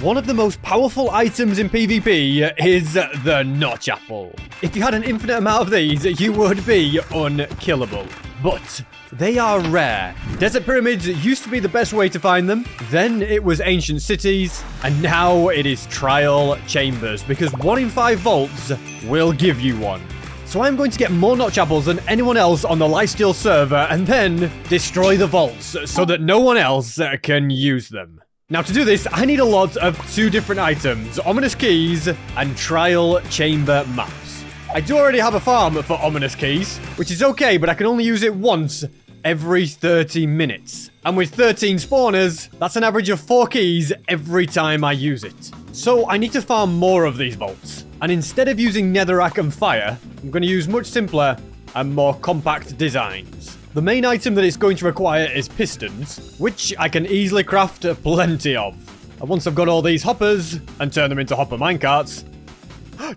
One of the most powerful items in PvP is the Notch Apple. If you had an infinite amount of these, you would be unkillable. But they are rare. Desert pyramids used to be the best way to find them. Then it was ancient cities. And now it is trial chambers. Because 1 in 5 vaults will give you one. So I'm going to get more Notch Apples than anyone else on the Lifesteal server. And then destroy the vaults so that no one else can use them. Now to do this, I need a lot of 2 different items. Ominous keys and trial chamber maps. I do already have a farm for ominous keys, which is okay, but I can only use it once every 30 minutes. And with 13 spawners, that's an average of 4 keys every time I use it. So I need to farm more of these vaults. And instead of using netherrack and fire, I'm going to use much simpler and more compact designs. The main item that it's going to require is pistons, which I can easily craft plenty of. And once I've got all these hoppers and turn them into hopper minecarts...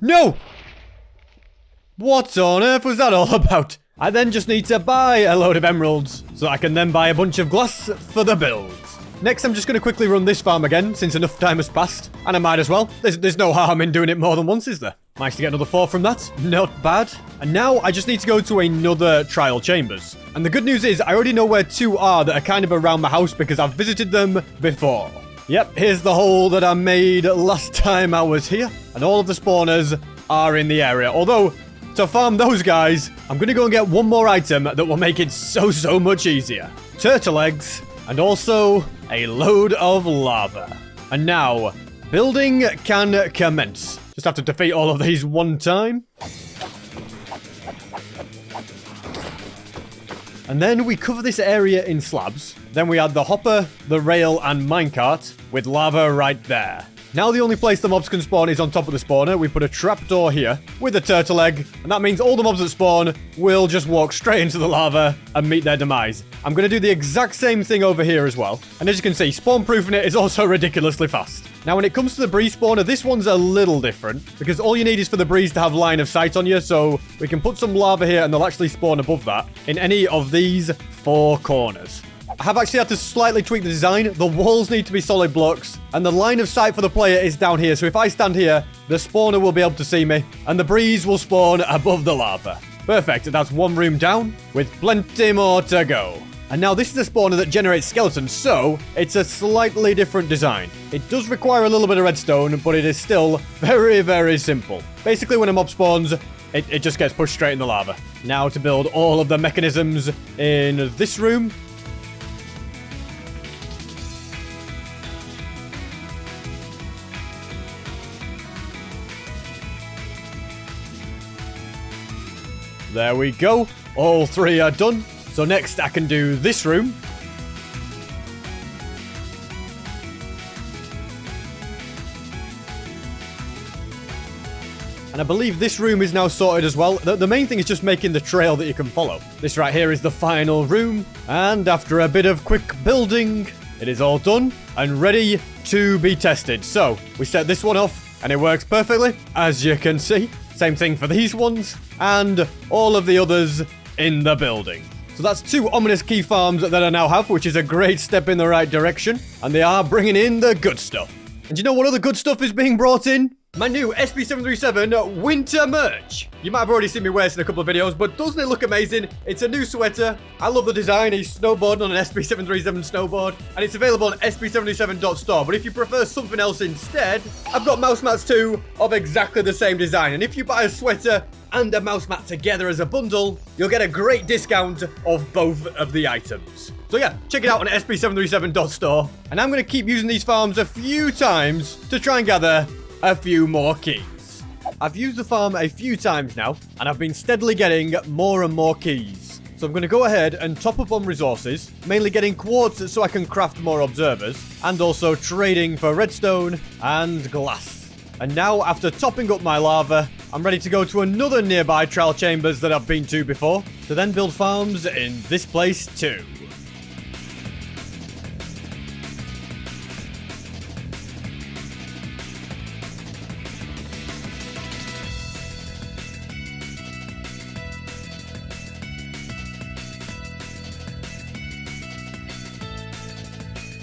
No! What on earth was that all about? I then just need to buy a load of emeralds, so I can then buy a bunch of glass for the build. Next, I'm just going to quickly run this farm again, since enough time has passed. And I might as well. There's no harm in doing it more than once, is there? Managed to get another 4 from that. Not bad. And now I just need to go to another trial chambers. And the good news is, I already know where 2 are that are kind of around my house because I've visited them before. Yep, here's the hole that I made last time I was here. And all of the spawners are in the area. Although... to farm those guys, I'm going to go and get one more item that will make it so much easier. Turtle eggs, and also a load of lava. And now, building can commence. Just have to defeat all of these one time. And then we cover this area in slabs. Then we add the hopper, the rail, and minecart with lava right there. Now the only place the mobs can spawn is on top of the spawner. We put a trapdoor here with a turtle egg, and that means all the mobs that spawn will just walk straight into the lava and meet their demise. I'm going to do the exact same thing over here as well. And as you can see, spawn-proofing it is also ridiculously fast. Now when it comes to the breeze spawner, this one's a little different, because all you need is for the breeze to have line of sight on you, so we can put some lava here and they'll actually spawn above that in any of these 4 corners. I have actually had to slightly tweak the design. The walls need to be solid blocks, and the line of sight for the player is down here. So if I stand here, the spawner will be able to see me, and the breeze will spawn above the lava. Perfect, that's 1 room down, with plenty more to go. And now this is a spawner that generates skeletons, so it's a slightly different design. It does require a little bit of redstone, but it is still very simple. Basically, when a mob spawns, it just gets pushed straight in the lava. Now to build all of the mechanisms in this room. There we go. All 3 are done. So next I can do this room. And I believe this room is now sorted as well. The main thing is just making the trail that you can follow. This right here is the final room. And after a bit of quick building, it is all done and ready to be tested. So we set this one off and it works perfectly, as you can see. Same thing for these ones, and all of the others in the building. So that's 2 ominous key farms that I now have, which is a great step in the right direction. And they are bringing in the good stuff. And you know what other good stuff is being brought in? My new SP737 winter merch. You might have already seen me wear this in a couple of videos, but doesn't it look amazing? It's a new sweater. I love the design. He's snowboarding on an SP737 snowboard, and it's available on sp77.store. But if you prefer something else instead, I've got mouse mats too of exactly the same design. And if you buy a sweater and a mouse mat together as a bundle, you'll get a great discount of both of the items. So yeah, check it out on sp77.store. And I'm going to keep using these farms a few times to try and gather a few more keys. I've used the farm a few times now, and I've been steadily getting more and more keys. So I'm going to go ahead and top up on resources, mainly getting quartz so I can craft more observers, and also trading for redstone and glass. And now, after topping up my lava, I'm ready to go to another nearby trial chambers that I've been to before, to then build farms in this place too.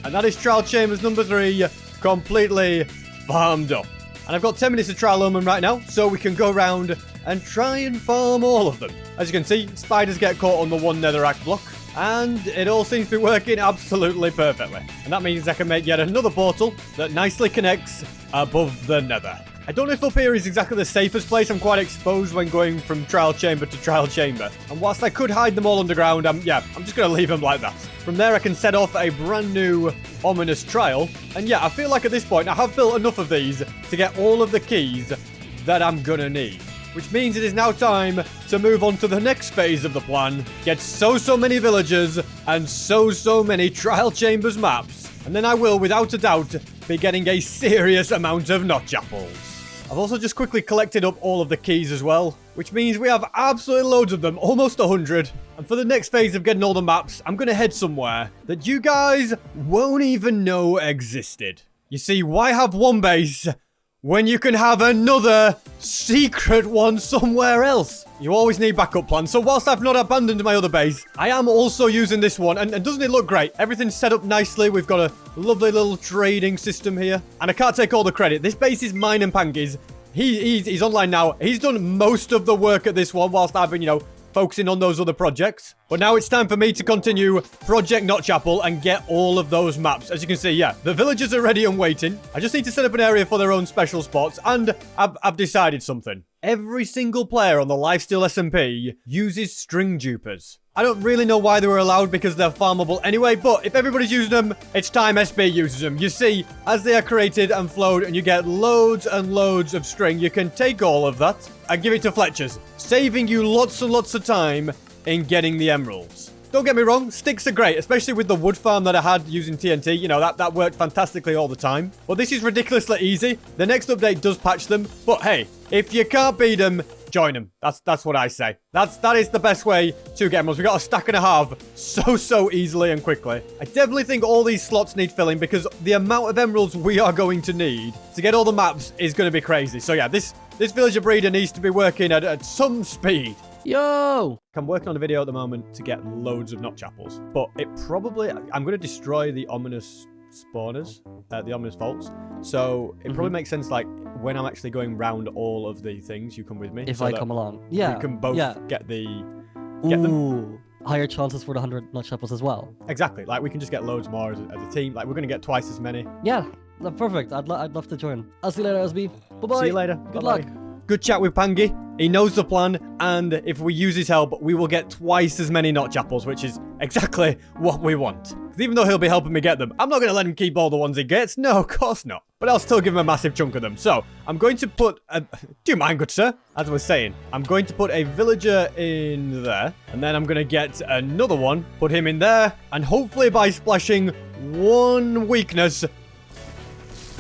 And that is trial chambers number 3, completely farmed up. And I've got 10 minutes of trial omen right now, so we can go around and try and farm all of them. As you can see, spiders get caught on the one netherrack block, and it all seems to be working absolutely perfectly. And that means I can make yet another portal that nicely connects above the nether. I don't know if up here is exactly the safest place. I'm quite exposed when going from trial chamber to trial chamber. And whilst I could hide them all underground, I'm just going to leave them like that. From there, I can set off a brand new ominous trial. And yeah, I feel like at this point, I have built enough of these to get all of the keys that I'm going to need. Which means it is now time to move on to the next phase of the plan. Get so many villagers and so many trial chambers maps. And then I will, without a doubt, be getting a serious amount of notch apples. I've also just quickly collected up all of the keys as well, which means we have absolutely loads of them, almost 100. And for the next phase of getting all the maps, I'm going to head somewhere that you guys won't even know existed. You see, why have one base when you can have another secret one somewhere else? You always need backup plans. So whilst I've not abandoned my other base, I am also using this one. And doesn't it look great? Everything's set up nicely. We've got a lovely little trading system here. And I can't take all the credit. This base is mine and Pangy's. He's online now. He's done most of the work at this one whilst I've been, focusing on those other projects. But now it's time for me to continue Project Notch Apple and get all of those maps. As you can see, yeah, the villagers are ready and waiting. I just need to set up an area for their own special spots. And I've decided something. Every single player on the Lifesteal SMP uses string dupers. I don't really know why they were allowed because they're farmable anyway, but if everybody's using them, it's time SB uses them. You see, as they are created and flowed and you get loads and loads of string, you can take all of that and give it to Fletchers, saving you lots and lots of time in getting the emeralds. Don't get me wrong, sticks are great, especially with the wood farm that I had using TNT. That worked fantastically all the time. But this is ridiculously easy. The next update does patch them, but hey, if you can't beat them, join them. That's what I say. That is the best way to get emeralds. We got a stack and a half so easily and quickly. I definitely think all these slots need filling because the amount of emeralds we are going to need to get all the maps is going to be crazy. So yeah, this villager breeder needs to be working at some speed. Yo! I'm working on a video at the moment to get loads of notch apples, but I'm going to destroy the ominous spawners, the ominous vaults. So it probably makes sense, like, when I'm actually going round all of the things, you come with me. If I come along. Yeah. We can both get them. Ooh. Higher chances for the 100 notch apples as well. Exactly. Like, we can just get loads more as a team. Like, we're going to get twice as many. Yeah. Perfect. I'd love to join. I'll see you later, SB. Bye-bye. See you later. Good luck. Good chat with Pangy. He knows the plan, and if we use his help, we will get twice as many notch apples, which is exactly what we want. Because even though he'll be helping me get them, I'm not going to let him keep all the ones he gets. No, of course not. But I'll still give him a massive chunk of them. So, I'm going to put... do you mind, good sir? As I was saying, I'm going to put a villager in there, and then I'm going to get another one, put him in there, and hopefully by splashing one weakness,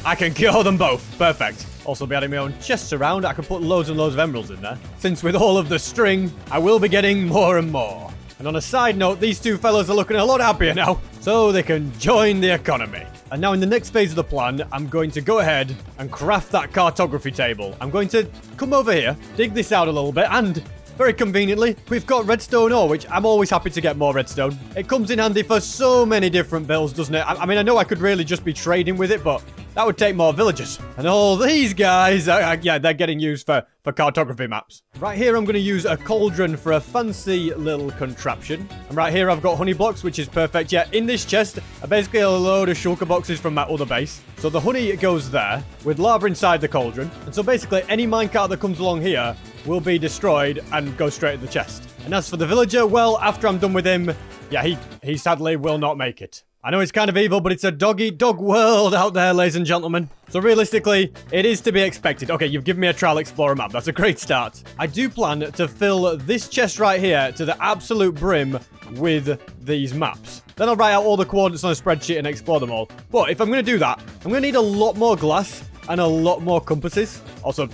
I can cure them both. Perfect. Also, be adding my own chests around. I can put loads and loads of emeralds in there. Since with all of the string, I will be getting more and more. And on a side note, these two fellas are looking a lot happier now, so they can join the economy. And now in the next phase of the plan, I'm going to go ahead and craft that cartography table. I'm going to come over here, dig this out a little bit, and very conveniently, we've got redstone ore, which I'm always happy to get more redstone. It comes in handy for so many different builds, doesn't it? I mean, I know I could really just be trading with it, but that would take more villagers. And all these guys, yeah, they're getting used for cartography maps. Right here, I'm going to use a cauldron for a fancy little contraption. And right here, I've got honey blocks, which is perfect. Yeah, in this chest are basically a load of shulker boxes from my other base. So the honey goes there with lava inside the cauldron. And so basically, any minecart that comes along here will be destroyed and go straight to the chest. And as for the villager, well, after I'm done with him, yeah, he sadly will not make it. I know it's kind of evil, but it's a dog-eat-dog world out there, ladies and gentlemen. So realistically, it is to be expected. Okay, you've given me a Trial Explorer map. That's a great start. I do plan to fill this chest right here to the absolute brim with these maps. Then I'll write out all the coordinates on a spreadsheet and explore them all. But if I'm going to do that, I'm going to need a lot more glass and a lot more compasses. Also,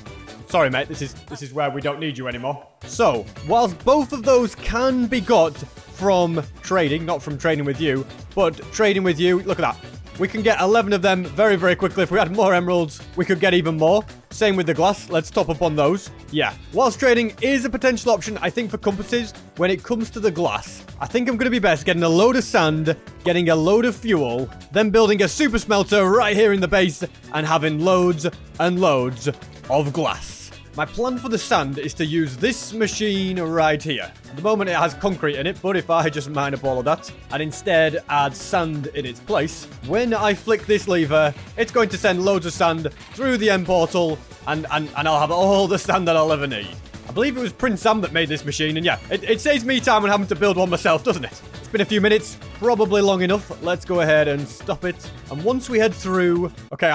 sorry, mate, this is where we don't need you anymore. So, whilst both of those can be got from trading, not from trading with you, but trading with you, look at that. we can get 11 of them very, very quickly. If we had more emeralds, we could get even more. Same with the glass. Let's top up on those. Yeah, whilst trading is a potential option, I think, for compasses, when it comes to the glass, I think I'm going to be best getting a load of sand, getting a load of fuel, then building a super smelter right here in the base, and having loads and loads of glass. My plan for the sand is to use this machine right here. At the moment, it has concrete in it, but if I just mine up all of that and instead add sand in its place, when I flick this lever, it's going to send loads of sand through the end portal, and I'll have all the sand that I'll ever need. I believe it was Prince Sam that made this machine, and yeah, it saves me time when having to build one myself, doesn't it? It's been a few minutes, probably long enough. Let's go ahead and stop it. And once we head through... Okay,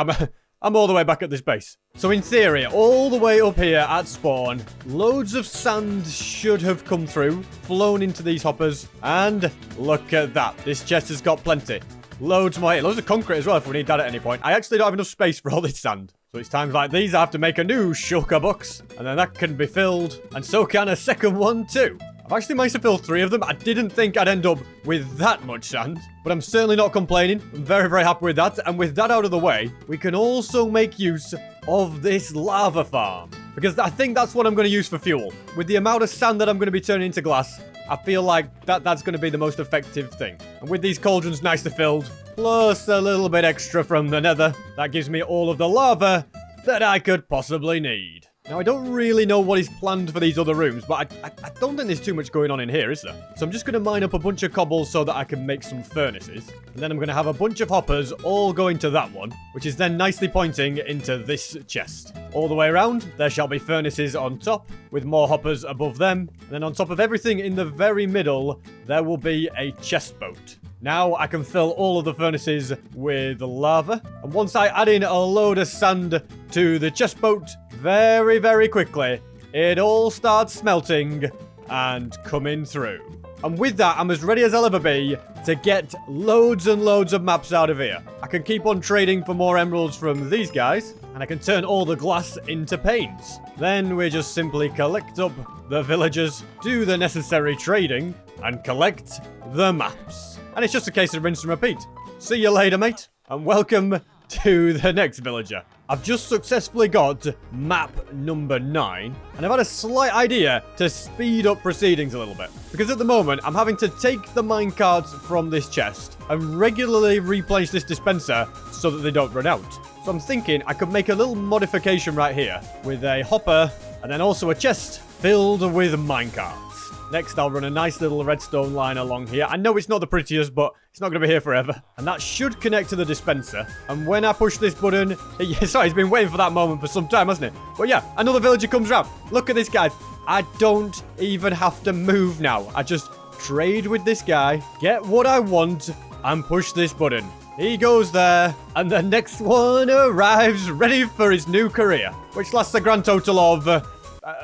I'm all the way back at this base. So in theory, all the way up here at spawn, loads of sand should have come through, flown into these hoppers, and look at that. This chest has got plenty. Loads more here. Loads of concrete as well if we need that at any point. I actually don't have enough space for all this sand. So it's times like these I have to make a new shulker box, and then that can be filled, and so can a second one too. I've actually managed to fill 3 of them. I didn't think I'd end up with that much sand, but I'm certainly not complaining. I'm very, very happy with that. And with that out of the way, we can also make use of this lava farm, because I think that's what I'm going to use for fuel. With the amount of sand that I'm going to be turning into glass, I feel like that's going to be the most effective thing. And with these cauldrons nicely filled, plus a little bit extra from the nether, that gives me all of the lava that I could possibly need. Now, I don't really know what is planned for these other rooms, but I don't think there's too much going on in here, is there? So I'm just going to mine up a bunch of cobbles so that I can make some furnaces. And then I'm going to have a bunch of hoppers all going to that one, which is then nicely pointing into this chest. All the way around, there shall be furnaces on top, with more hoppers above them. And then on top of everything in the very middle, there will be a chest boat. Now I can fill all of the furnaces with lava. And once I add in a load of sand to the chest boat, very, very quickly, it all starts smelting and coming through. And with that, I'm as ready as I'll ever be to get loads and loads of maps out of here. I can keep on trading for more emeralds from these guys, and I can turn all the glass into panes. Then we just simply collect up the villagers, do the necessary trading, and collect the maps. And it's just a case of rinse and repeat. See you later, mate, and welcome to the next villager. I've just successfully got map number 9, and I've had a slight idea to speed up proceedings a little bit. Because at the moment, I'm having to take the minecarts from this chest and regularly replenish this dispenser so that they don't run out. So I'm thinking I could make a little modification right here with a hopper and then also a chest filled with minecarts. Next, I'll run a nice little redstone line along here. I know it's not the prettiest, but it's not going to be here forever. And that should connect to the dispenser. And when I push this button... Sorry, he's been waiting for that moment for some time, hasn't it? But yeah, another villager comes around. Look at this, guys. I don't even have to move now. I just trade with this guy, get what I want, and push this button. He goes there, and the next one arrives ready for his new career, which lasts a grand total of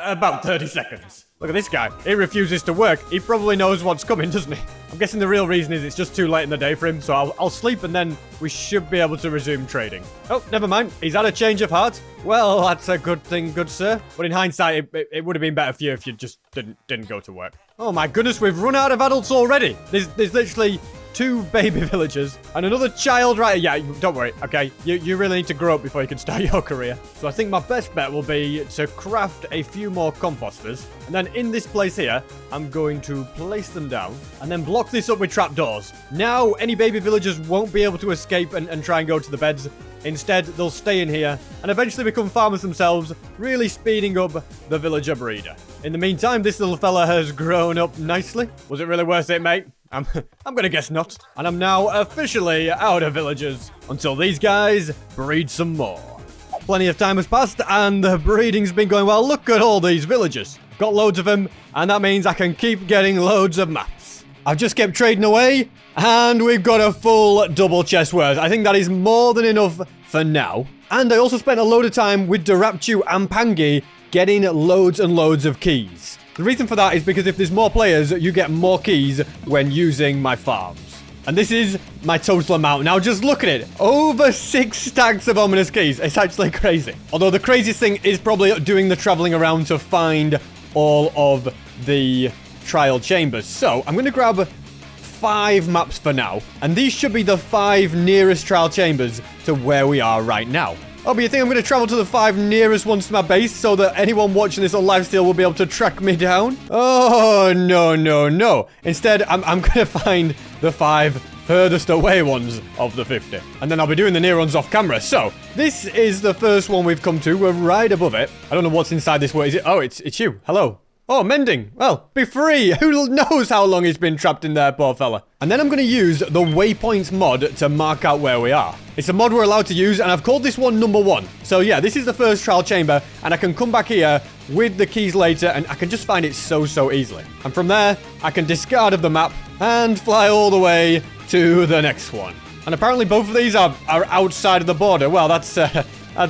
about 30 seconds. Look at this guy. He refuses to work. He probably knows what's coming, doesn't he? I'm guessing the real reason is it's just too late in the day for him, so I'll sleep and then we should be able to resume trading. Oh, never mind. He's had a change of heart. Well, that's a good thing, good sir. But in hindsight, it would have been better for you if you just didn't go to work. Oh my goodness, we've run out of adults already. There's literally 2 baby villagers and another child right here. Yeah, don't worry, okay? You really need to grow up before you can start your career. So I think my best bet will be to craft a few more composters. And then in this place here, I'm going to place them down and then block this up with trapdoors. Now, any baby villagers won't be able to escape and try and go to the beds. Instead, they'll stay in here and eventually become farmers themselves, really speeding up the villager breeder. In the meantime, this little fella has grown up nicely. Was it really worth it, mate? I'm gonna guess not. And I'm now officially out of villagers until these guys breed some more. Plenty of time has passed and the breeding's been going well. Look at all these villagers. Got loads of them, and that means I can keep getting loads of maps. I've just kept trading away, and we've got a full double chest worth. I think that is more than enough for now. And I also spent a load of time with Darapchu and Pangi getting loads and loads of keys. The reason for that is because if there's more players, you get more keys when using my farms. And this is my total amount. Now just look at it. Over 6 stacks of ominous keys. It's actually crazy. Although the craziest thing is probably doing the traveling around to find all of the trial chambers. So I'm going to grab 5 maps for now, and these should be the 5 nearest trial chambers to where we are right now. Oh, but you think I'm going to travel to the 5 nearest ones to my base so that anyone watching this on Lifesteal will be able to track me down? Oh, no, no, no. Instead, I'm going to find the 5 furthest away ones of the 50. And then I'll be doing the near ones off camera. So, this is the first one we've come to. We're right above it. I don't know what's inside this. What is it? Oh, it's you. Hello. Oh, mending. Well, be free. Who knows how long he's been trapped in there, poor fella. And then I'm going to use the waypoints mod to mark out where we are. It's a mod we're allowed to use, and I've called this one number 1. So yeah, this is the first trial chamber, and I can come back here with the keys later, and I can just find it so easily. And from there, I can discard of the map and fly all the way to the next one. And apparently both of these are outside of the border. Well, that's a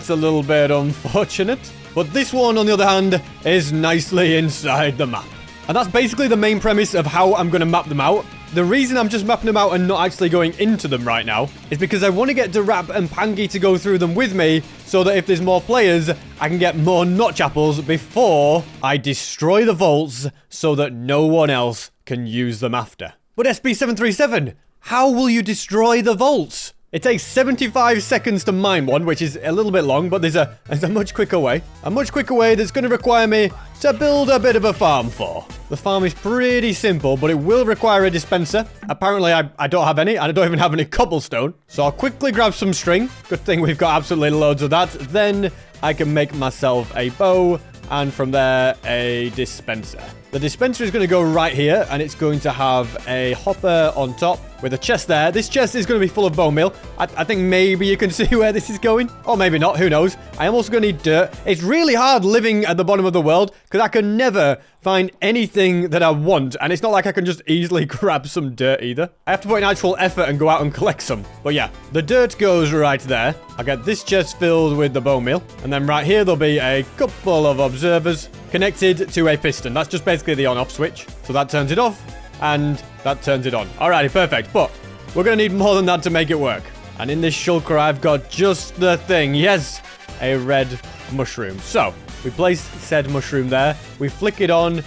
little bit unfortunate. But this one, on the other hand, is nicely inside the map. And that's basically the main premise of how I'm going to map them out. The reason I'm just mapping them out and not actually going into them right now is because I want to get Durap and Pangy to go through them with me so that if there's more players, I can get more notch apples before I destroy the vaults so that no one else can use them after. But SB737, how will you destroy the vaults? It takes 75 seconds to mine one, which is a little bit long, but there's a much quicker way. A much quicker way that's going to require me to build a bit of a farm for. The farm is pretty simple, but it will require a dispenser. Apparently, I don't have any, and I don't even have any cobblestone. So I'll quickly grab some string. Good thing we've got absolutely loads of that. Then I can make myself a bow, and from there, a dispenser. The dispenser is going to go right here, and it's going to have a hopper on top with a chest there. This chest is going to be full of bone meal. I think maybe you can see where this is going. Or maybe not. Who knows? I am also going to need dirt. It's really hard living at the bottom of the world because I can never find anything that I want. And it's not like I can just easily grab some dirt either. I have to put in actual effort and go out and collect some. But yeah, the dirt goes right there. I'll get this chest filled with the bone meal. And then right here, there'll be a couple of observers connected to a piston. That's just basically the on-off switch. So that turns it off, and that turns it on. Alrighty, perfect. But we're going to need more than that to make it work. And in this shulker, I've got just the thing. Yes, a red mushroom. So we place said mushroom there. We flick it on.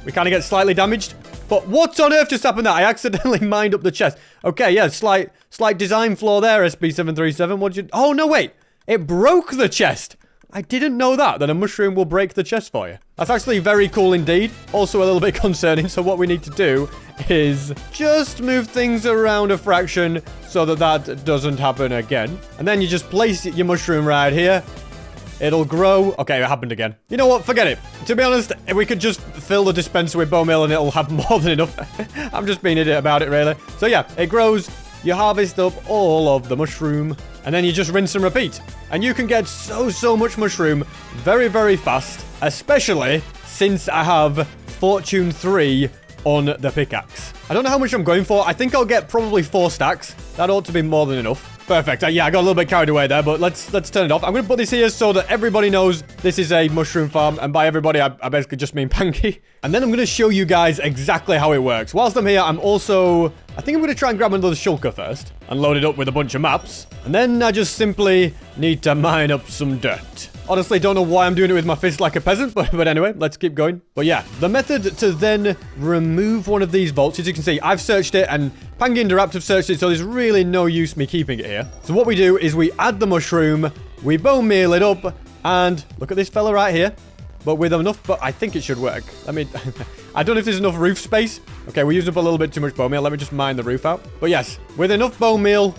We kind of get slightly damaged. But what on earth just happened there? I accidentally mined up the chest. Okay, yeah, slight design flaw there, SB737. What did you... Oh, no, wait. It broke the chest. I didn't know that a mushroom will break the chest for you. That's actually very cool indeed. Also a little bit concerning. So what we need to do is just move things around a fraction so that doesn't happen again. And then you just place your mushroom right here. It'll grow. Okay, it happened again. You know what? Forget it. To be honest, if we could just fill the dispenser with bone meal and it'll have more than enough. I'm just being an idiot about it, really. So yeah, it grows. You harvest up all of the mushroom. And then you just rinse and repeat. And you can get so much mushroom very fast. Especially since I have Fortune 3 on the pickaxe. I don't know how much I'm going for. I think I'll get probably 4 stacks. That ought to be more than enough. Perfect. Yeah, I got a little bit carried away there, but let's turn it off. I'm going to put this here so that everybody knows this is a mushroom farm. And by everybody, I basically just mean Panky. And then I'm going to show you guys exactly how it works. Whilst I'm here, I'm also... I think I'm going to try and grab another shulker first and load it up with a bunch of maps. And then I just simply need to mine up some dirt. Honestly, don't know why I'm doing it with my fist like a peasant, but anyway, let's keep going. But yeah, the method to then remove one of these vaults, as you can see, I've searched it and Pangy and Durap have searched it, so there's really no use me keeping it here. So what we do is we add the mushroom, we bone meal it up, and look at this fella right here. But with enough, but I think it should work. I mean, I don't know if there's enough roof space. Okay, we used up a little bit too much bone meal. Let me just mine the roof out. But yes, with enough bone meal,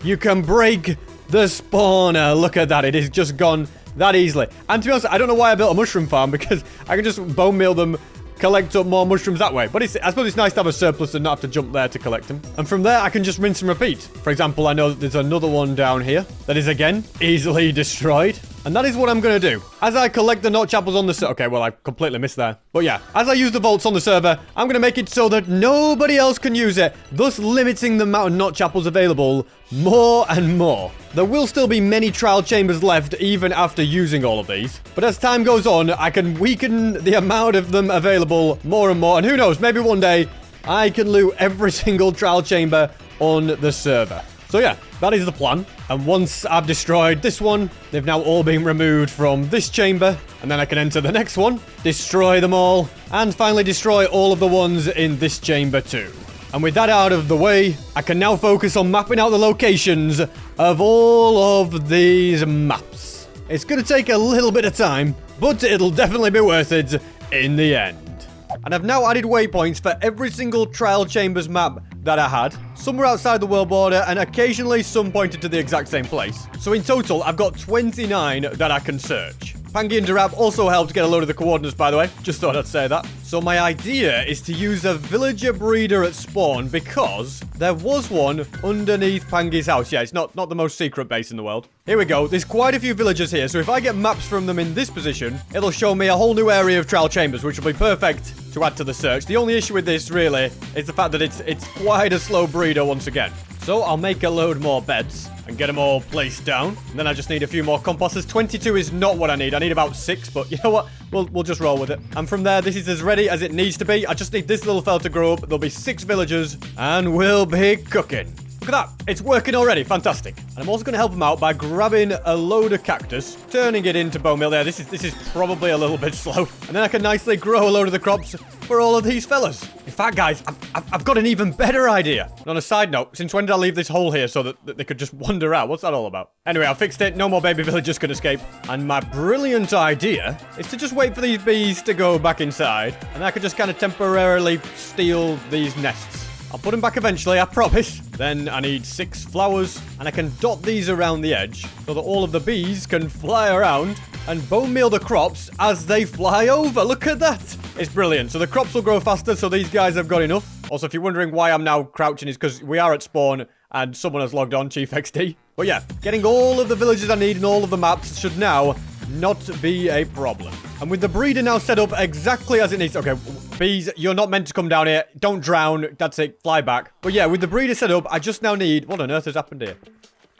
you can break the spawner. Look at that. It is just gone that easily. And to be honest, I don't know why I built a mushroom farm because I can just bone meal them, collect up more mushrooms that way. But I suppose it's nice to have a surplus and not have to jump there to collect them. And from there, I can just rinse and repeat. For example, I know that there's another one down here that is, again, easily destroyed. And that is what I'm going to do. As I collect the notch apples on the server... Okay, well, I completely missed there. But yeah, as I use the vaults on the server, I'm going to make it so that nobody else can use it, thus limiting the amount of notch apples available more and more. There will still be many trial chambers left even after using all of these. But as time goes on, I can weaken the amount of them available more and more. And who knows, maybe one day I can loot every single trial chamber on the server. So yeah, that is the plan. And once I've destroyed this one, they've now all been removed from this chamber. And then I can enter the next one, destroy them all, and finally destroy all of the ones in this chamber too. And with that out of the way, I can now focus on mapping out the locations of all of these maps. It's going to take a little bit of time, but it'll definitely be worth it in the end. And I've now added waypoints for every single Trial Chambers map that I had. Some were outside the world border, and occasionally some pointed to the exact same place. So in total, I've got 29 that I can search. Pangy and Darab also helped get a load of the coordinates, by the way. Just thought I'd say that. So my idea is to use a villager breeder at spawn because there was one underneath Pangy's house. Yeah, it's not the most secret base in the world. Here we go. There's quite a few villagers here, so if I get maps from them in this position, it'll show me a whole new area of Trial Chambers, which will be perfect to add to the search. The only issue with this, really, is the fact that it's quite a slow breeder once again. So I'll make a load more beds and get them all placed down. And then I just need a few more composters. 22 is not what I need. I need about 6, but you know what? We'll just roll with it. And from there, this is as ready as it needs to be. I just need this little fella to grow up. There'll be 6 villagers, and we'll be cooking. Look at that. It's working already. Fantastic. And I'm also going to help him out by grabbing a load of cactus, turning it into bone meal. Yeah, this is probably a little bit slow. And then I can nicely grow a load of the crops for all of these fellas. In fact, guys, I've got an even better idea. And on a side note, since when did I leave this hole here so that they could just wander out? What's that all about? Anyway, I fixed it. No more baby villagers can escape. And my brilliant idea is to just wait for these bees to go back inside. And I could just kind of temporarily steal these nests. I'll put them back eventually, I promise. Then I need 6 flowers, and I can dot these around the edge so that all of the bees can fly around and bone meal the crops as they fly over. Look at that. It's brilliant. So the crops will grow faster, so these guys have got enough. Also, if you're wondering why I'm now crouching, is because we are at spawn and someone has logged on, Chief XD. But yeah, getting all of the villages I need and all of the maps should now not be a problem. And with the breeder now set up exactly as it needs. Okay, bees, you're not meant to come down here. Don't drown. That's it. Fly back. But yeah, with the breeder set up, I just now need... What on earth has happened here?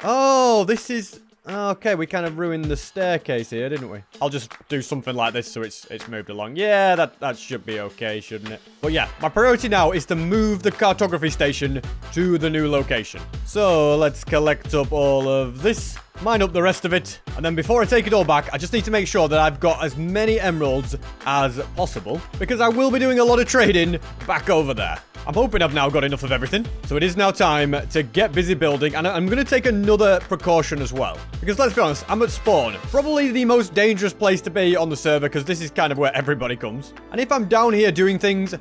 Oh, this is... Okay, we kind of ruined the staircase here, didn't we? I'll just do something like this so it's moved along. Yeah, that should be okay, shouldn't it? But yeah, my priority now is to move the cartography station to the new location. So let's collect up all of this, mine up the rest of it, and then before I take it all back, I just need to make sure that I've got as many emeralds as possible, because I will be doing a lot of trading back over there. I'm hoping I've now got enough of everything. So it is now time to get busy building. And I'm going to take another precaution as well. Because let's be honest, I'm at spawn. Probably the most dangerous place to be on the server, because this is kind of where everybody comes. And if I'm down here doing things,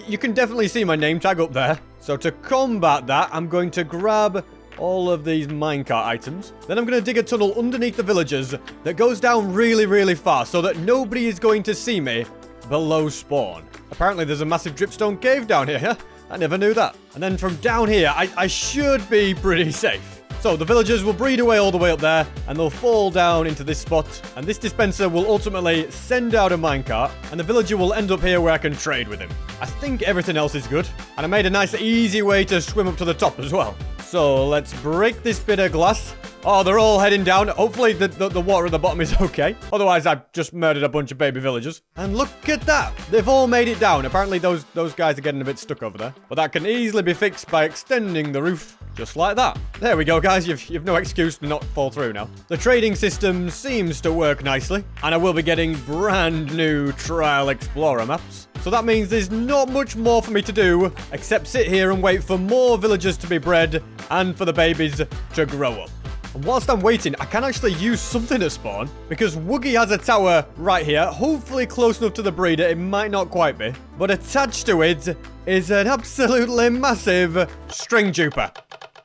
you can definitely see my name tag up there. So to combat that, I'm going to grab all of these minecart items. Then I'm going to dig a tunnel underneath the villagers that goes down really, really far so that nobody is going to see me below spawn. Apparently there's a massive dripstone cave down here, huh? I never knew that. And then from down here, I should be pretty safe. So the villagers will breed away all the way up there, and they'll fall down into this spot. And this dispenser will ultimately send out a minecart, and the villager will end up here where I can trade with him. I think everything else is good. And I made a nice, easy way to swim up to the top as well. So let's break this bit of glass. Oh, they're all heading down. Hopefully the water at the bottom is okay. Otherwise, I've just murdered a bunch of baby villagers. And look at that. They've all made it down. Apparently, those guys are getting a bit stuck over there. But that can easily be fixed by extending the roof. Just like that. There we go, guys. You've no excuse to not fall through now. The trading system seems to work nicely. And I will be getting brand new Trial Explorer maps. So that means there's not much more for me to do except sit here and wait for more villagers to be bred and for the babies to grow up. And whilst I'm waiting, I can actually use something at spawn, because Woogie has a tower right here, hopefully close enough to the breeder. It might not quite be, but attached to it is an absolutely massive string duper.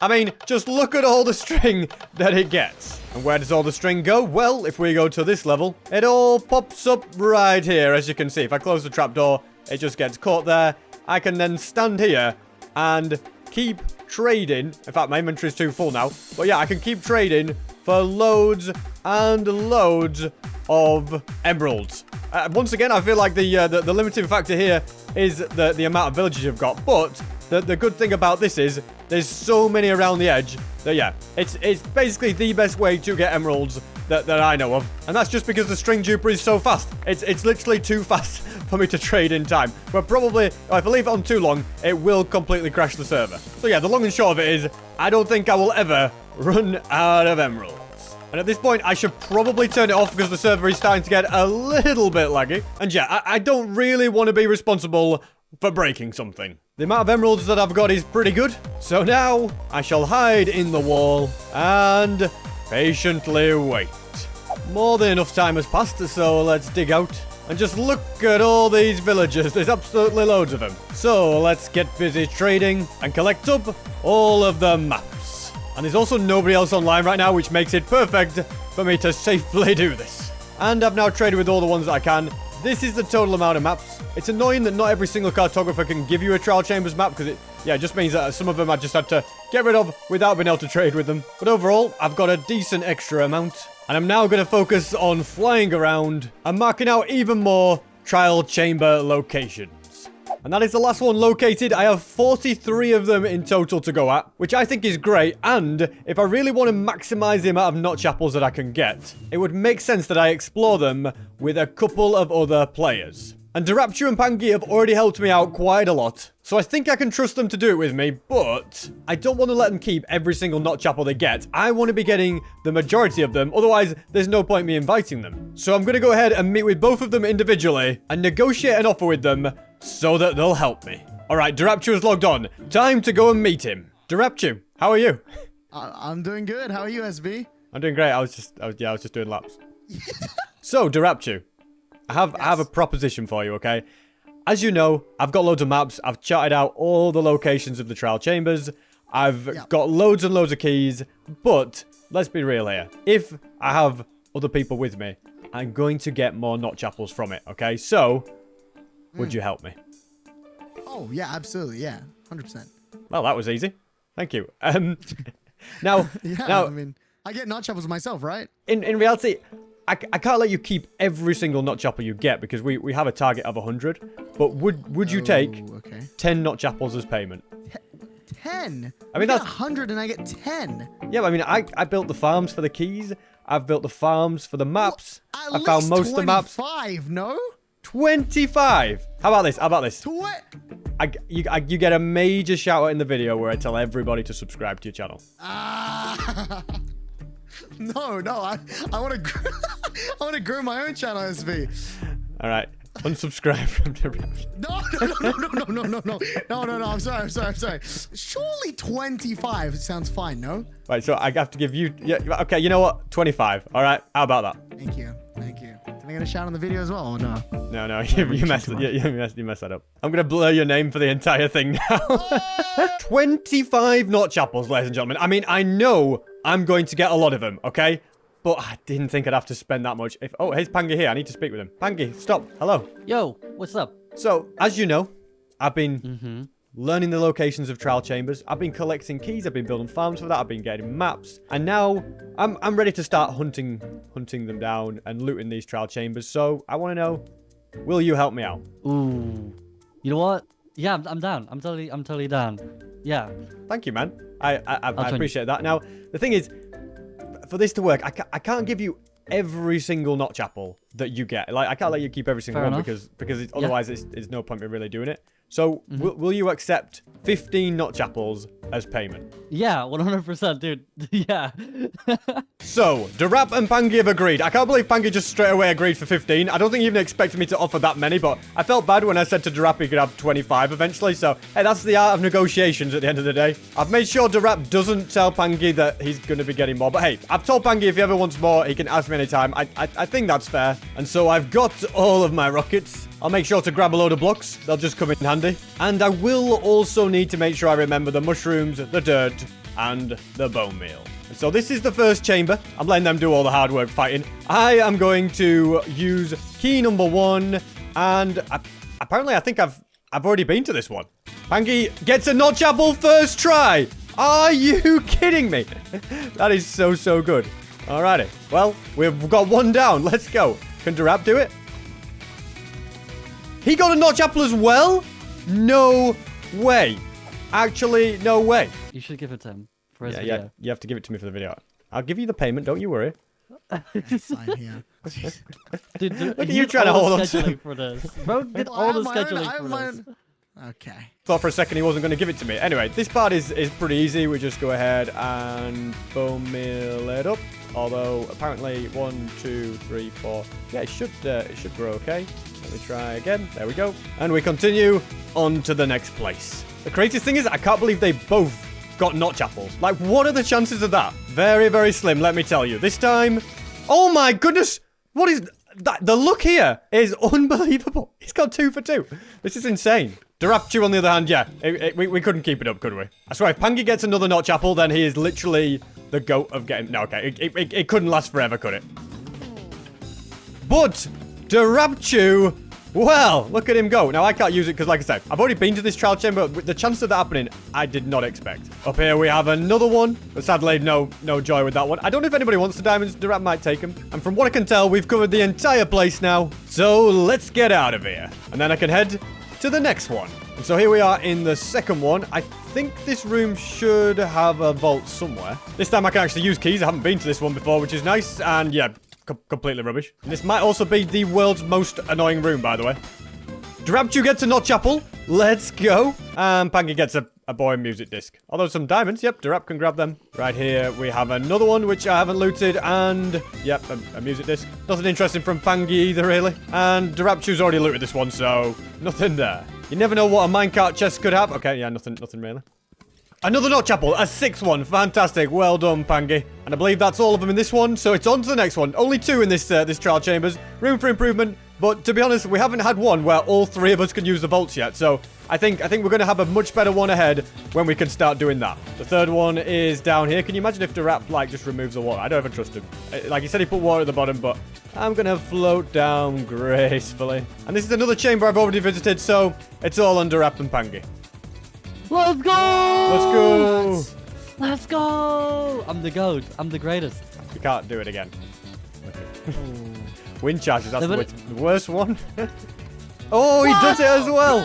I mean, just look at all the string that it gets. And where does all the string go? Well, if we go to this level, it all pops up right here, as you can see. If I close the trapdoor, it just gets caught there. I can then stand here and keep trading. In fact, my inventory is too full now. But yeah, I can keep trading for loads and loads of emeralds. Once again, I feel like the limiting factor here is the amount of villages you've got. But the good thing about this is there's so many around the edge that, yeah, it's basically the best way to get emeralds that I know of. And that's just because the string duper is so fast. It's literally too fast for me to trade in time. But probably, if I leave it on too long, it will completely crash the server. So yeah, the long and short of it is, I don't think I will ever run out of emeralds. And at this point, I should probably turn it off because the server is starting to get a little bit laggy. And yeah, I don't really want to be responsible for breaking something. The amount of emeralds that I've got is pretty good. So now I shall hide in the wall and patiently wait. More than enough time has passed, so let's dig out. And just look at all these villagers. There's absolutely loads of them. So let's get busy trading and collect up all of the maps. And there's also nobody else online right now, which makes it perfect for me to safely do this. And I've now traded with all the ones that I can. This is the total amount of maps. It's annoying that not every single cartographer can give you a trial chambers map because it just means that some of them I just had to get rid of without being able to trade with them. But overall, I've got a decent extra amount. And I'm now going to focus on flying around and marking out even more trial chamber locations. And that is the last one located. I have 43 of them in total to go at, which I think is great. And if I really want to maximize the amount of notch apples that I can get, it would make sense that I explore them with a couple of other players. And Derapture and Pangi have already helped me out quite a lot. So I think I can trust them to do it with me, but I don't want to let them keep every single notch apple they get. I want to be getting the majority of them, otherwise there's no point me inviting them. So I'm going to go ahead and meet with both of them individually and negotiate an offer with them so that they'll help me. Alright, Derapture is logged on. Time to go and meet him. Derapture, how are you? I'm doing good. How are you, SB? I'm doing great. I was just doing laps. So, Derapture, I have a proposition for you, okay? As you know, I've got loads of maps. I've charted out all the locations of the trial chambers. I've got loads and loads of keys. But let's be real here. If I have other people with me, I'm going to get more notch apples from it, okay? So, would you help me? Oh, yeah, absolutely. Yeah, 100%. Well, that was easy. Thank you. Now, I mean, I get notch apples myself, right? In reality, I can't let you keep every single notch apple you get because we have a target of 100. But would you take 10 notch apples as payment? 10? I mean, that's 100 and I get 10. Yeah, I mean, I built the farms for the keys. I've built the farms for the maps. Well, I found most of the maps. 25, no? 25. How about this? How about this? You You get a major shout out in the video where I tell everybody to subscribe to your channel. No, I want to I want to grow my own channel, SV. All right. Unsubscribe from the No. I'm sorry. Surely 25 sounds fine, no? Right, so I have to give you... Yeah, okay, you know what? 25. All right, how about that? Thank you. Did I get a shout on the video as well, or no? No, you messed that up. I'm going to blur your name for the entire thing now. 25 notch apples, ladies and gentlemen. I mean, I know I'm going to get a lot of them, okay? But I didn't think I'd have to spend that much. Oh, here's Pangi here. I need to speak with him. Pangi, stop. Hello. Yo, what's up? So, as you know, I've been learning the locations of trial chambers. I've been collecting keys. I've been building farms for that. I've been getting maps. And now I'm ready to start hunting them down and looting these trial chambers. So, I want to know, will you help me out? Ooh. You know what? Yeah, I'm down. I'm totally down. Yeah. Thank you, man. I appreciate that. Now, the thing is, for this to work, I can't give you every single notch apple that you get. Like, I can't let you keep every single one because otherwise it's no point in really doing it. So, will you accept 15 notch apples as payment? Yeah, 100%, dude. Yeah. So, Derap and Pangi have agreed. I can't believe Pangi just straight away agreed for 15. I don't think he even expected me to offer that many, but I felt bad when I said to Derap he could have 25 eventually. So, hey, that's the art of negotiations at the end of the day. I've made sure Derap doesn't tell Pangi that he's going to be getting more. But hey, I've told Pangi if he ever wants more, he can ask me anytime. I think that's fair. And so I've got all of my rockets. I'll make sure to grab a load of blocks. They'll just come in handy. And I will also need to make sure I remember the mushrooms, the dirt, and the bone meal. And so this is the first chamber. I'm letting them do all the hard work fighting. I am going to use key number 1. And apparently I think I've already been to this one. Pangi gets a notch apple first try. Are you kidding me? That is so good. Alrighty. Well, we've got one down. Let's go. Can Derap do it? He got a notch apple as well? No way. Actually, no way. You should give it to him for his video. Yeah, you have to give it to me for the video. I'll give you the payment, don't you worry. Fine, yeah. Dude, Look at you trying to hold on to for this. Bro did all the scheduling for this. Okay. Thought for a second he wasn't going to give it to me. Anyway, this part is pretty easy. We just go ahead and bone meal it up. Although, apparently, 1, 2, 3, 4. Yeah, it should grow okay. Let me try again. There we go. And we continue on to the next place. The craziest thing is I can't believe they both got notch apples. Like, what are the chances of that? Very, very slim, let me tell you. This time... Oh my goodness! What is... that? The look here is unbelievable. He's got 2 for 2. This is insane. Darapchu, on the other hand, yeah. We couldn't keep it up, could we? I swear, if Pangy gets another notch apple, then he is literally the goat of getting... No, okay. It couldn't last forever, could it? But Darapchu... Well, look at him go. Now, I can't use it because, like I said, I've already been to this trial chamber. But the chance of that happening, I did not expect. Up here, we have another one. But sadly, no joy with that one. I don't know if anybody wants the diamonds. Darap might take them. And from what I can tell, we've covered the entire place now. So let's get out of here. And then I can head to the next one. And so here we are in the second one. I think this room should have a vault somewhere. This time I can actually use keys. I haven't been to this one before, which is nice. And yeah... completely rubbish. And this might also be the world's most annoying room, by the way. Darapchu gets a notch apple. Let's go. And Pangy gets a boring music disc. Although some diamonds. Yep, Darap can grab them. Right here, we have another one, which I haven't looted. And, yep, a music disc. Nothing interesting from Pangy either, really. And Darapchu's already looted this one, so nothing there. You never know what a minecart chest could have. Okay, yeah, nothing really. Another notch apple, a 6th one. Fantastic. Well done, Pangy. And I believe that's all of them in this one, so it's on to the next one. Only 2 in this trial chambers. Room for improvement. But to be honest, we haven't had one where all 3 of us can use the vaults yet. So I think we're going to have a much better one ahead when we can start doing that. The 3rd one is down here. Can you imagine if Darap, like, just removes the water? I don't ever trust him. Like, he said he put water at the bottom, but I'm going to float down gracefully. And this is another chamber I've already visited, so it's all on Darap and Pangy. Let's go! Let's go! Let's go! I'm the goat. I'm the greatest. You can't do it again. Wind charges, that's the worst one. Oh, he does it as well.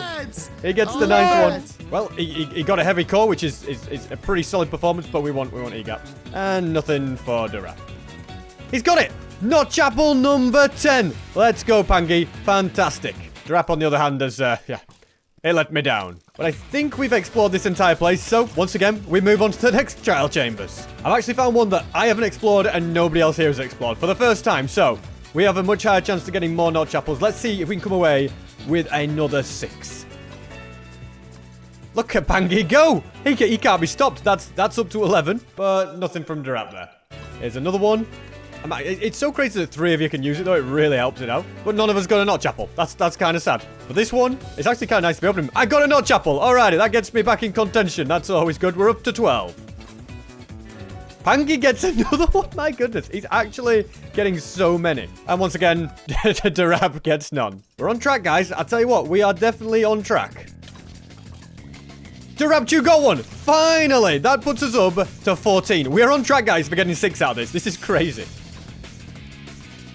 He gets the 9th one. Well, he got a heavy core, which is a pretty solid performance, but we want E-gaps. And nothing for Darap. He's got it! Notch apple number 10. Let's go, Pangy. Fantastic. Darap, on the other hand, has, yeah, it let me down. But I think we've explored this entire place, so once again, we move on to the next trial chambers. I've actually found one that I haven't explored and nobody else here has explored for the first time, so we have a much higher chance of getting more notch apples. Let's see if we can come away with another 6. Look at Pangy go! He can't be stopped. That's up to 11, but nothing from Darap there. Here's another one. It's so crazy that 3 of you can use it, though. It really helps it out. But none of us got a notch apple. That's kind of sad. But this one, it's actually kind of nice to be opening. I got a notch apple. Alrighty, that gets me back in contention. That's always good. We're up to 12. Pangy gets another one. My goodness. He's actually getting so many. And once again, Darap gets none. We're on track, guys. I'll tell you what. We are definitely on track. Darapchu got one. Finally. That puts us up to 14. We are on track, guys, for getting 6 out of this. This is crazy.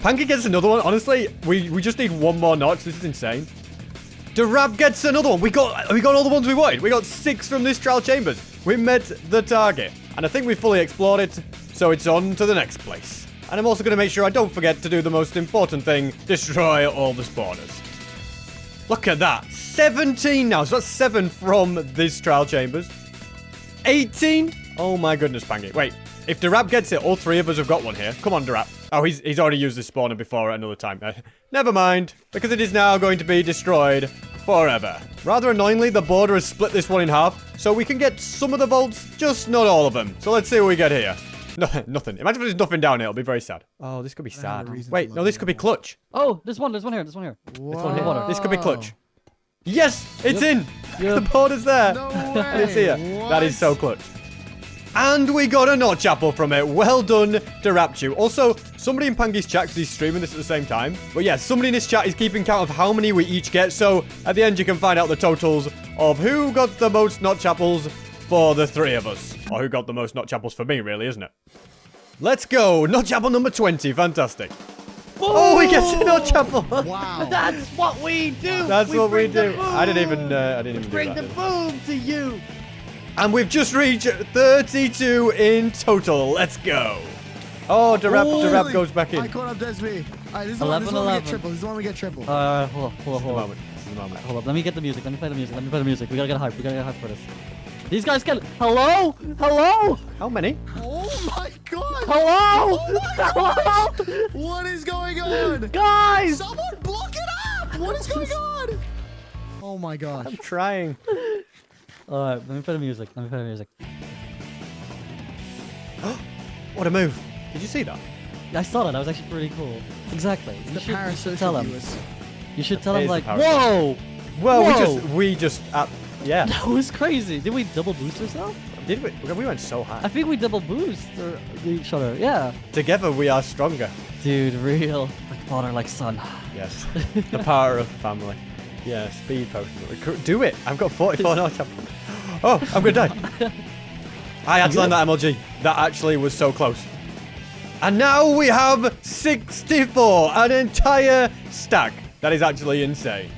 Pangy gets another one. Honestly, we just need one more notch. This is insane. Darap gets another one. We got all the ones we wanted. We got 6 from this trial chambers. We met the target. And I think we fully explored it. So it's on to the next place. And I'm also going to make sure I don't forget to do the most important thing. Destroy all the spawners. Look at that. 17 now. So that's 7 from this trial chambers. 18? Oh my goodness, Pangy. Wait. If Darap gets it, all 3 of us have got one here. Come on, Darap. Oh, he's already used this spawner before at another time. Never mind, because it is now going to be destroyed forever. Rather annoyingly, the border has split this one in half, so we can get some of the vaults, just not all of them. So let's see what we get here. No, nothing. Imagine if there's nothing down here. It'll be very sad. Oh, this could be sad. Wait, no, this could be clutch. Oh, there's one here. Whoa. This one here. This could be clutch. Yes, it's in. Yep. The border's there. No And it's here. What? That is so clutch. And we got a notch apple from it. Well done, Darapchu. Also, somebody in Pangy's chat, because he's streaming this at the same time. But yeah, somebody in his chat is keeping count of how many we each get. So at the end, you can find out the totals of who got the most notch apples for the 3 of us. Or who got the most notch apples for me, really, isn't it? Let's go. Notch apple number 20. Fantastic. Boom! Oh, we get a notch apple. Wow. That's what we do. That's what we bring the do. boom. I didn't even do Bring that. the boom to you. And we've just reached 32 in total. Let's go. Oh, Darap goes back in. I caught up Desmi. Alright, this is the one we get triple. This is the one we get triple. Hold on. This is the moment. Hold up. Let me get the music. Let me play the music. We gotta get hype. For this. These guys can. Hello? How many? Oh my god! Hello? Oh my gosh! What is going on? Guys! Someone block it up! What is directions. God! Oh my gosh. I'm trying. All right, let me play the music. What a move. Did you see that? I saw that. That was actually pretty cool. Exactly. The parasocial tell him. viewers. You should tell It him is like, the parasocial. whoa! Well, Whoa! we just, yeah. That was crazy. Did we double boost ourselves? Did we? We went so high. I think we double boost each other. Yeah. Together we are stronger. Dude, real. Like father, like son. Yes. The power of family. Yeah, speed potion. Do it. I've got 44 now. Oh, I'm going to die. I had to land that MLG. That actually was so close. And now we have 64. An entire stack. That is actually insane.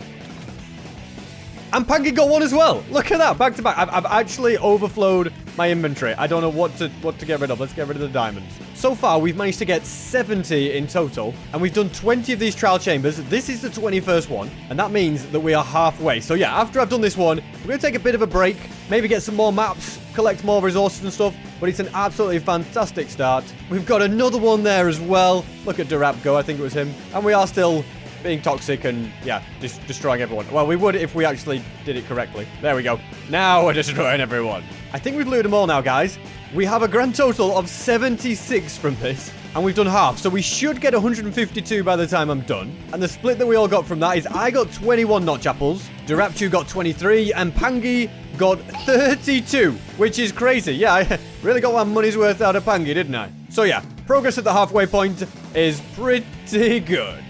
And Panky got one as well. Look at that, back to back. I've actually overflowed my inventory. I don't know what to get rid of. Let's get rid of the diamonds. So far, we've managed to get 70 in total, and we've done 20 of these trial chambers. This is the 21st one, and that means that we are halfway. So yeah, after I've done this one, we're going to take a bit of a break, maybe get some more maps, collect more resources and stuff, but it's an absolutely fantastic start. We've got another one there as well. Look at Durap go, I think it was him. And we are still being toxic and, yeah, destroying everyone. Well, we would if we actually did it correctly. There we go. Now we're destroying everyone. I think we've looted them all now, guys. We have a grand total of 76 from this, and we've done half. So we should get 152 by the time I'm done. And the split that we all got from that is I got 21 notch apples, Durapchu got 23, and Pangy got 32, which is crazy. Yeah, I really got my money's worth out of Pangy, didn't I? So yeah, progress at the halfway point is pretty good.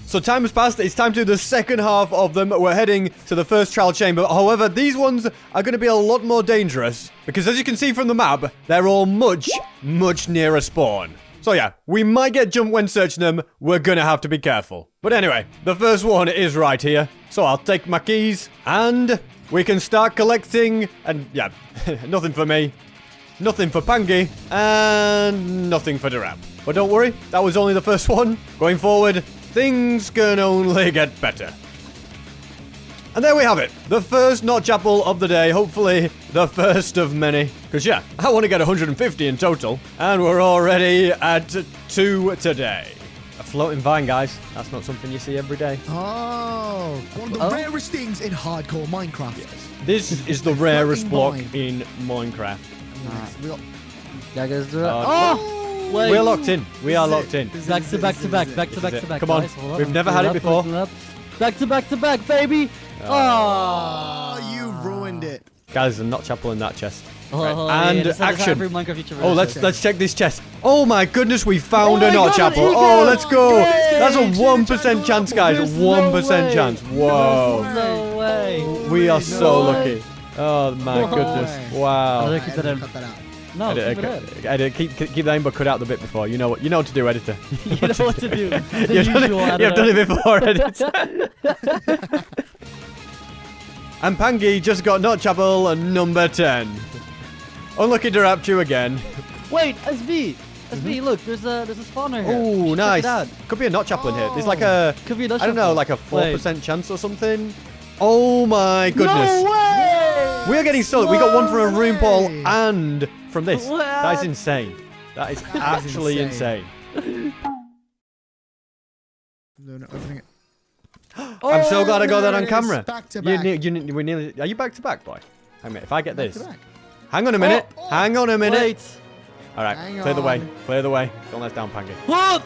So time has passed. It's time to do the second half of them. We're heading to the first trial chamber. However, these ones are going to be a lot more dangerous because as you can see from the map, they're all much nearer spawn. So yeah, we might get jumped when searching them. We're going to have to be careful. But anyway, the first one is right here. So I'll take my keys and we can start collecting. And yeah, nothing for me, nothing for Pangy, and nothing for Durap. But don't worry, that was only the first one. Going forward, things can only get better. And there we have it. The first notch apple of the day. Hopefully the first of many. Because yeah, I want to get 150 in total. And we're already at 2 today. A floating vine, guys. That's not something you see every day. Oh, one of the rarest things in hardcore Minecraft. Yes. This is the rarest block in Minecraft. We got There goes the... Oh! Wait. We're locked in. We are locked in. Back to back to back, back to back to back. Come on. Guys, hold We've never had it before. Back to back, baby. Oh, you ruined it. Guys, there's a notch apple in that chest. Oh, And yeah, that's action. every Minecraft feature Oh, version. let's check this chest. Oh my goodness, we found Oh a my notch God, apple. an Oh, eagle. let's go. Great. That's a 1% chance, guys. There's 1% no way. chance. Whoa. No way. We are so No lucky. Oh my What? goodness. I Wow. don't keep that in. Cut that out. No, keep it in. Edit, keep that in, but cut out the bit before. You know what to do, editor. You know what to do. The You've done usual it, you've done editor. it before, editor. And Pangy just got notch apple number 10. Unlucky Durapchu again. Wait, SB, look, there's a spawner here. Oh, Check nice. it out. Could be a notch apple in here. There's like a, Could be a notch I don't know, apple. like a 4% chance or something. Oh my goodness. No way! We are getting so. We got one from a No rune ball way. and from this. What? That is insane. That is actually insane. No, no, opening it. I'm so glad I got that on Nice. camera. Back to You back. we nearly. Are you back to back, boy? Hang on a minute. If I get Back this, to back. hang on a minute. Oh, oh. Hang on a minute. Wait. All right, Hang clear the way. on. Clear the way. Don't let us down, Pangy. What?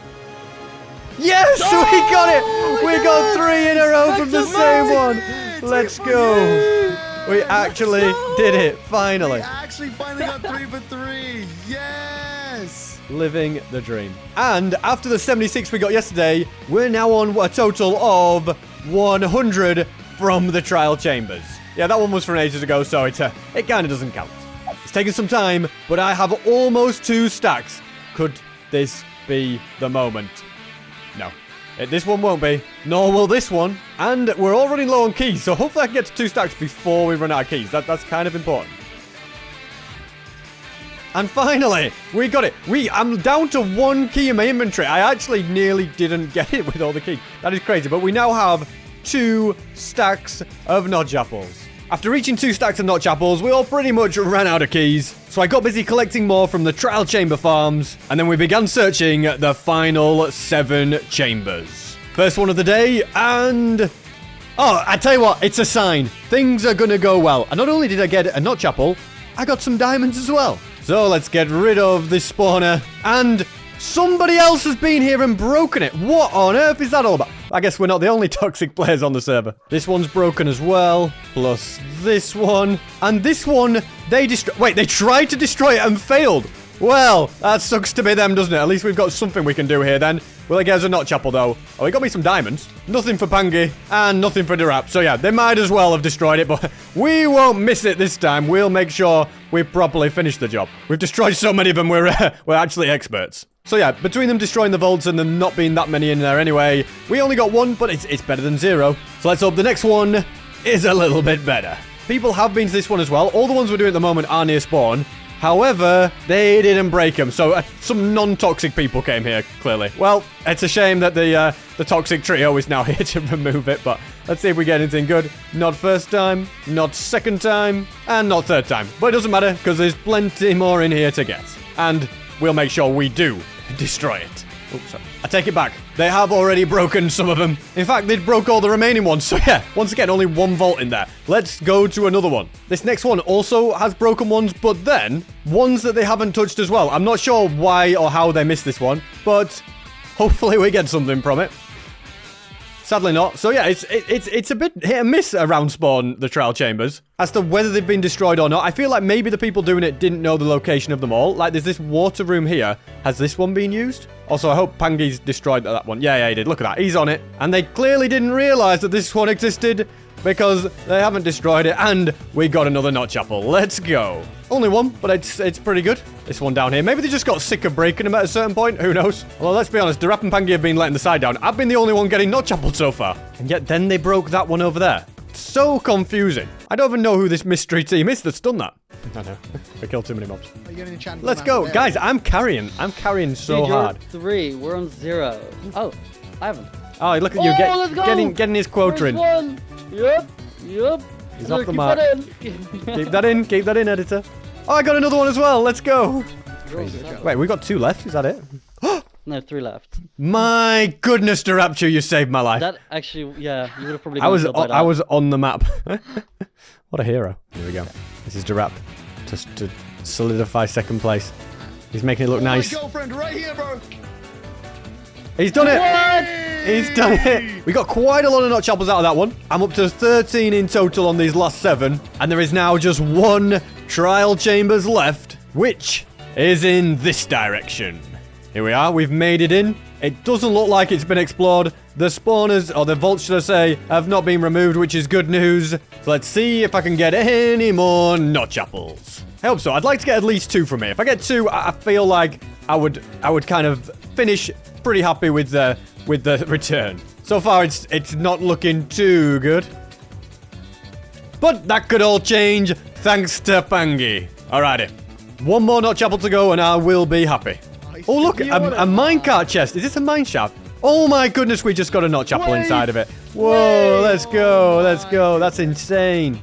Yes, we got it. Oh, We we got did. 3 in a row from the to same back. one. Let's go. We actually did it finally. We actually finally got 3 for 3. Yes. Living the dream. And after the 76 we got yesterday, we're now on a total of 100 from the trial chambers. Yeah, that one was from ages ago, so it kind of doesn't count. It's taken some time, but I have almost 2 stacks. Could this be the moment? No. This one won't be, nor will this one. And we're all running low on keys, so hopefully I can get to 2 stacks before we run out of keys. That's kind of important. And finally, we got it. I'm down to 1 key in my inventory. I actually nearly didn't get it with all the keys. That is crazy, but we now have 2 stacks of notch apples. After reaching 2 stacks of notch apples, we all pretty much ran out of keys. So I got busy collecting more from the trial chamber farms, and then we began searching the final 7 chambers. First one of the day, and Oh, I tell you what, it's a sign. Things are gonna go well. And not only did I get a notch apple, I got some diamonds as well. So let's get rid of this spawner. And somebody else has been here and broken it. What on earth is that all about? I guess we're not the only toxic players on the server. This one's broken as well. Plus this one. And this one, they tried to destroy it and failed. Well, that sucks to be them, doesn't it? At least we've got something we can do here then. Will it get us a notch apple though? Oh, he got me some diamonds. Nothing for Pangy and nothing for Durap. So yeah, they might as well have destroyed it, but we won't miss it this time. We'll make sure we properly finish the job. We've destroyed so many of them, we're actually experts. So yeah, between them destroying the vaults and them not being that many in there anyway, we only got one, but it's better than zero. So let's hope the next one is a little bit better. People have been to this one as well. All the ones we're doing at the moment are near spawn. However, they didn't break them, so some non-toxic people came here, clearly. Well, it's a shame that the toxic trio is now here to remove it, but let's see if we get anything good. Not first time, not second time, and not third time. But it doesn't matter, because there's plenty more in here to get. And we'll make sure we do destroy it. Oops, sorry. I take it back. They have already broken some of them. In fact, they broke all the remaining ones. So yeah, once again, only one vault in there. Let's go to another one. This next one also has broken ones, but then ones that they haven't touched as well. I'm not sure why or how they missed this one, but hopefully we get something from it. Sadly not. So yeah, it's a bit hit and miss around spawn, the trial chambers, as to whether they've been destroyed or not. I feel like maybe the people doing it didn't know the location of them all. Like, there's this water room here. Has this one been used? Also, I hope Pangy's destroyed that one. Yeah, he did. Look at that. He's on it. And they clearly didn't realize that this one existed because they haven't destroyed it. And we got another notch apple. Let's go. Only one, but it's pretty good. This one down here. Maybe they just got sick of breaking them at a certain point. Who knows? Well, let's be honest. Durap and Pangy have been letting the side down. I've been the only one getting notch apples so far. And yet then they broke that one over there. So confusing. I don't even know who this mystery team is that's done that. I know. We killed too many mobs. Let's go. Guys, I'm carrying so hard. 3. We're on 0. Oh, I haven't. Oh, look at you getting his quota in. One. Yep. He's off the mark. Keep that in, editor. Oh, I got another one as well. Let's go. Wait, we got 2 left. Is that it? No, 3 left. My goodness, Durapture, you saved my life. That actually, yeah, you would have probably. I was on the map. What a hero. Here we go. This is Durap to solidify second place. He's making it look nice. My girlfriend right here, bro. He's done it. He's done it. We got quite a lot of notch apples out of that one. I'm up to 13 in total on these last 7. And there is now just 1 trial chambers left, which is in this direction. Here we are. We've made it in. It doesn't look like it's been explored. The spawners, or the vaults, should I say, have not been removed, which is good news. So let's see if I can get any more notch apples. I hope so. I'd like to get at least 2 from here. If I get 2, I feel like I would kind of finish pretty happy with the return. So far, it's not looking too good. But that could all change thanks to Pangy. Alrighty. 1 more notch apple to go and I will be happy. Oh, look, a minecart chest. Is this a mine shaft? Oh my goodness, we just got a notch apple inside of it. Whoa, let's go. That's insane.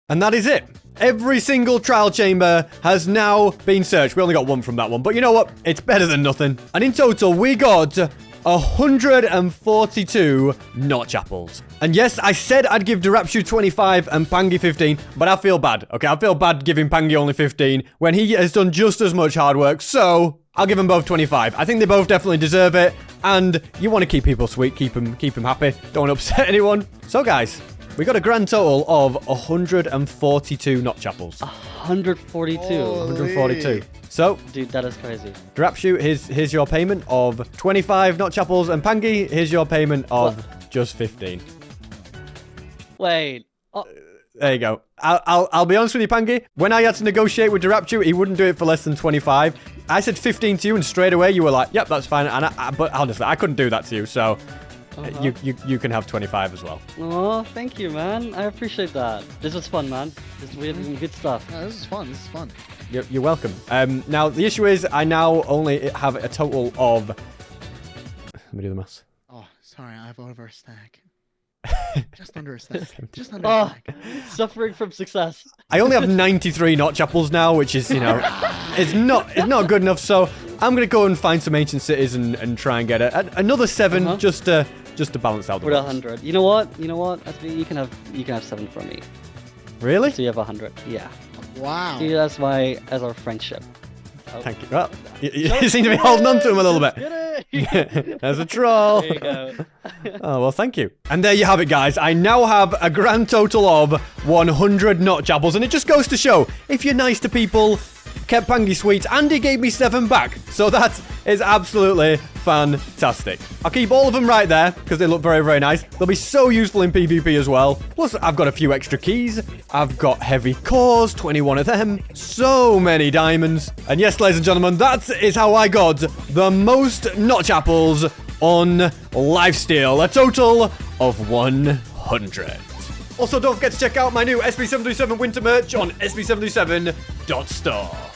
And that is it. Every single trial chamber has now been searched. We only got 1 from that one, but you know what? It's better than nothing. And in total, we got 142 notch apples. And yes, I said I'd give Durapshu 25 and Pangy 15, but I feel bad. Okay, I feel bad giving Pangy only 15 when he has done just as much hard work, so I'll give them both 25. I think they both definitely deserve it, and you want to keep people sweet, keep them happy, don't want to upset anyone. So guys, we got a grand total of 142 notch apples. 142. 142. So, dude, that is crazy. Durapshu, here's your payment of 25 notch apples, and Pangy, here's your payment of just 15. Wait. Oh. There you go. I'll be honest with you, Pangy. When I had to negotiate with Durapshu, he wouldn't do it for less than 25. I said 15 to you, and straight away you were like, "Yep, that's fine." And but honestly, I couldn't do that to you, so you can have 25 as well. Oh, thank you, man. I appreciate that. This was fun, man. We had some good stuff. Yeah, this is fun. You're welcome. Now the issue is, I now only have a total of. Let me do the maths. Oh, sorry, I have over a stack. Just under a stack. Just under a stack. Suffering from success. I only have 93 notch apples now, which is, it's not good enough. So I'm gonna go and find some ancient cities and try and get another 7 just to just to balance out the For rolls. 100. You know what? SB, you can have 7 from me. Really? So you have 100. Yeah. Wow. See, that's our friendship. Oh. Thank you. Well, you seem to be holding on to him a little bit. There's a troll. There you go. Oh, well, thank you. And there you have it, guys. I now have a grand total of 100 notch apples, and it just goes to show, if you're nice to people, kept Pangy sweets, and he gave me 7 back. So that is absolutely fantastic. I'll keep all of them right there, because they look very, very nice. They'll be so useful in PvP as well. Plus, I've got a few extra keys. I've got heavy cores, 21 of them. So many diamonds. And yes, ladies and gentlemen, that is how I got the most notch apples on Lifesteal. A total of 100. Also, don't forget to check out my new SB737 winter merch on sb737.store.